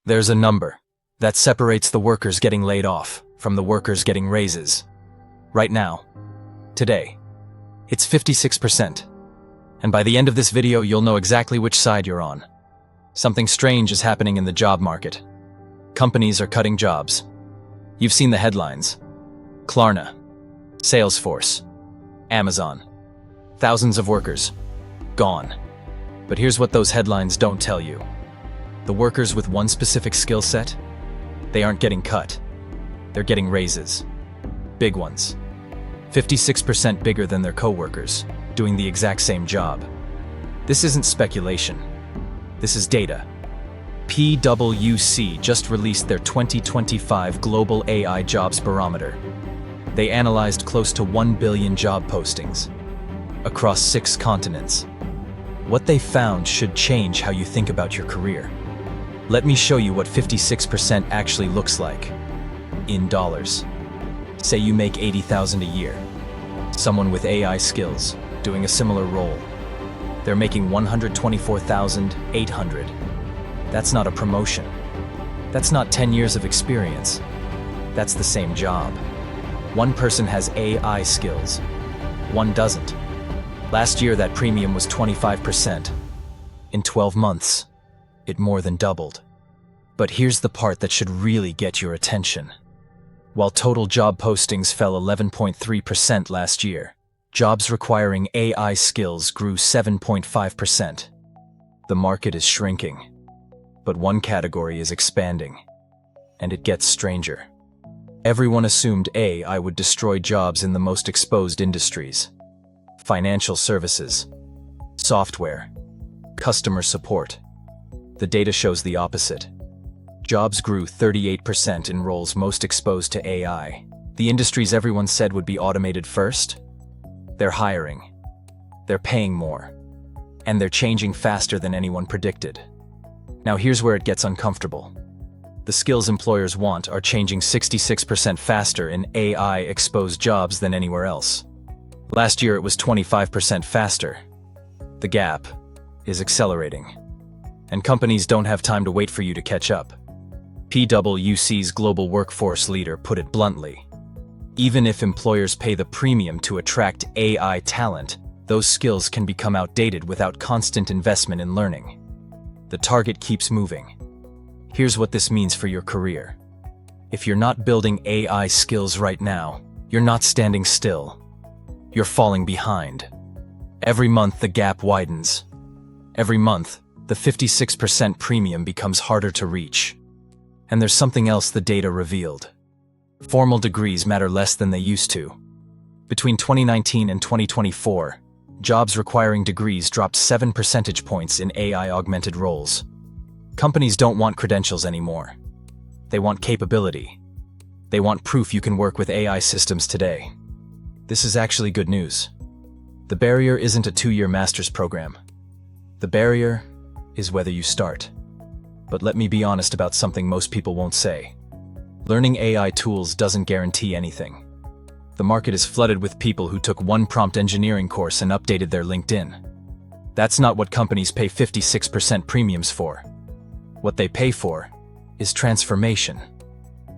There's a number that separates the workers getting laid off from the workers getting raises. Right now, today, it's 56%. And by the end of this video, you'll know exactly which side you're on. Something strange is happening in the job market. Companies are cutting jobs. You've seen the headlines. Klarna, Salesforce, Amazon. Thousands of workers, gone. But here's what those headlines don't tell you. The workers with one specific skill set, they aren't getting cut. They're getting raises. Big ones. 56% bigger than their coworkers, doing the exact same job. This isn't speculation. This is data. PwC just released their 2025 Global AI Jobs Barometer. They analyzed close to 1 billion job postings across 6 continents. What they found should change how you think about your career. Let me show you what 56% actually looks like. In dollars. Say you make $80,000 a year. Someone with AI skills, doing a similar role. They're making $124,800. That's not a promotion. That's not 10 years of experience. That's the same job. One person has AI skills. One doesn't. Last year, that premium was 25%. In 12 months, it more than doubled. But here's the part that should really get your attention. While total job postings fell 11.3% last year, jobs requiring AI skills grew 7.5%. The market is shrinking, but one category is expanding, and it gets stranger. Everyone assumed AI would destroy jobs in the most exposed industries: financial services, software, customer support. The data shows the opposite. Jobs grew 38% in roles most exposed to AI. The industries everyone said would be automated first? They're hiring. They're paying more. And they're changing faster than anyone predicted. Now here's where it gets uncomfortable. The skills employers want are changing 66% faster in AI-exposed jobs than anywhere else. Last year it was 25% faster. The gap is accelerating. And companies don't have time to wait for you to catch up. PwC's global workforce leader put it bluntly. Even if employers pay the premium to attract AI talent, those skills can become outdated without constant investment in learning. The target keeps moving. Here's what this means for your career. If you're not building AI skills right now, you're not standing still. You're falling behind. Every month the gap widens. Every month, the 56% premium becomes harder to reach. And there's something else the data revealed. Formal degrees matter less than they used to. Between 2019 and 2024, jobs requiring degrees dropped 7 percentage points in AI-augmented roles. Companies don't want credentials anymore. They want capability. They want proof you can work with AI systems today. This is actually good news. The barrier isn't a 2-year master's program. The barrier is whether you start. But let me be honest about something most people won't say. Learning AI tools doesn't guarantee anything. The market is flooded with people who took one prompt engineering course and updated their LinkedIn. That's not what companies pay 56% premiums for. What they pay for is transformation.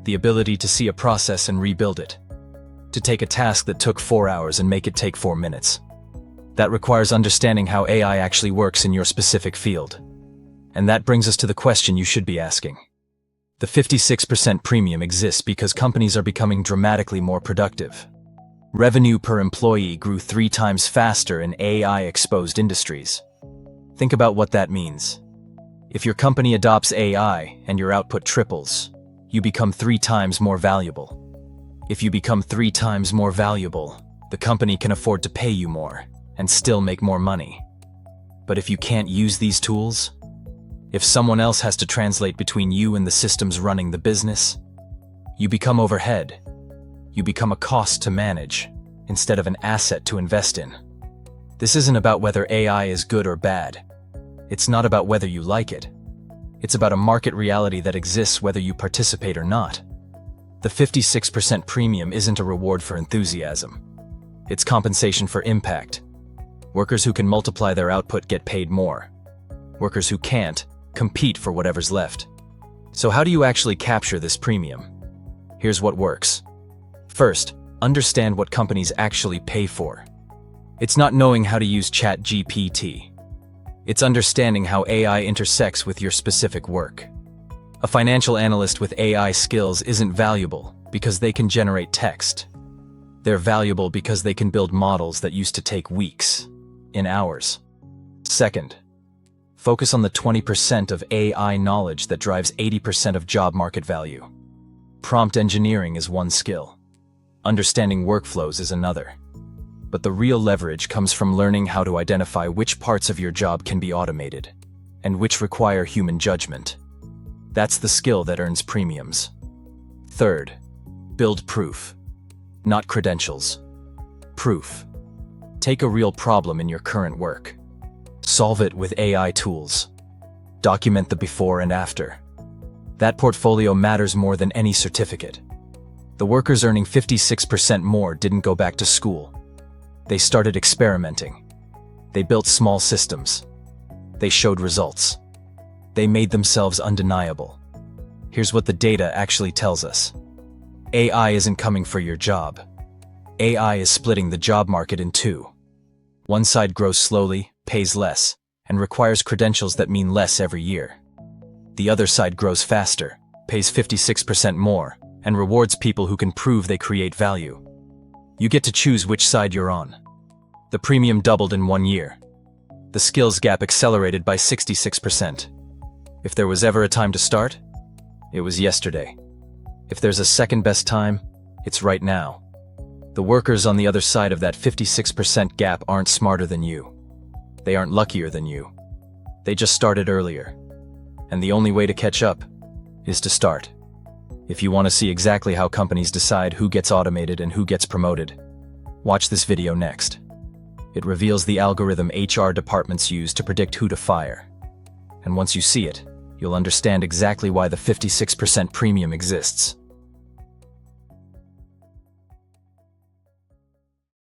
The ability to see a process and rebuild it. To take a task that took 4 hours and make it take 4 minutes. That requires understanding how AI actually works in your specific field. And that brings us to the question you should be asking. The 56% premium exists because companies are becoming dramatically more productive. Revenue per employee grew 3 times faster in AI-exposed industries. Think about what that means. If your company adopts AI and your output triples, you become 3 times more valuable. If you become 3 times more valuable, the company can afford to pay you more and still make more money. But if you can't use these tools, if someone else has to translate between you and the systems running the business, you become overhead. You become a cost to manage instead of an asset to invest in. This isn't about whether AI is good or bad. It's not about whether you like it. It's about a market reality that exists whether you participate or not. The 56% premium isn't a reward for enthusiasm. It's compensation for impact. Workers who can multiply their output get paid more. Workers who can't compete for whatever's left. So how do you actually capture this premium? Here's what works. First, understand what companies actually pay for. It's not knowing how to use ChatGPT. It's understanding how AI intersects with your specific work. A financial analyst with AI skills isn't valuable because they can generate text. They're valuable because they can build models that used to take weeks, in hours. Second, focus on the 20% of AI knowledge that drives 80% of job market value. Prompt engineering is one skill. Understanding workflows is another. But the real leverage comes from learning how to identify which parts of your job can be automated and which require human judgment. That's the skill that earns premiums. Third, build proof, not credentials. Proof. Take a real problem in your current work. Solve it with AI tools. Document the before and after. That portfolio matters more than any certificate. The workers earning 56% more didn't go back to school. They started experimenting. They built small systems. They showed results. They made themselves undeniable. Here's what the data actually tells us. AI isn't coming for your job. AI is splitting the job market in two. One side grows slowly, pays less, and requires credentials that mean less every year. The other side grows faster, pays 56% more, and rewards people who can prove they create value. You get to choose which side you're on. The premium doubled in 1 year. The skills gap accelerated by 66%. If there was ever a time to start, it was yesterday. If there's a second best time, it's right now. The workers on the other side of that 56% gap aren't smarter than you. They aren't luckier than you. They just started earlier. And the only way to catch up is to start. If you want to see exactly how companies decide who gets automated and who gets promoted, watch this video next. It reveals the algorithm HR departments use to predict who to fire. And once you see it, you'll understand exactly why the 56% premium exists.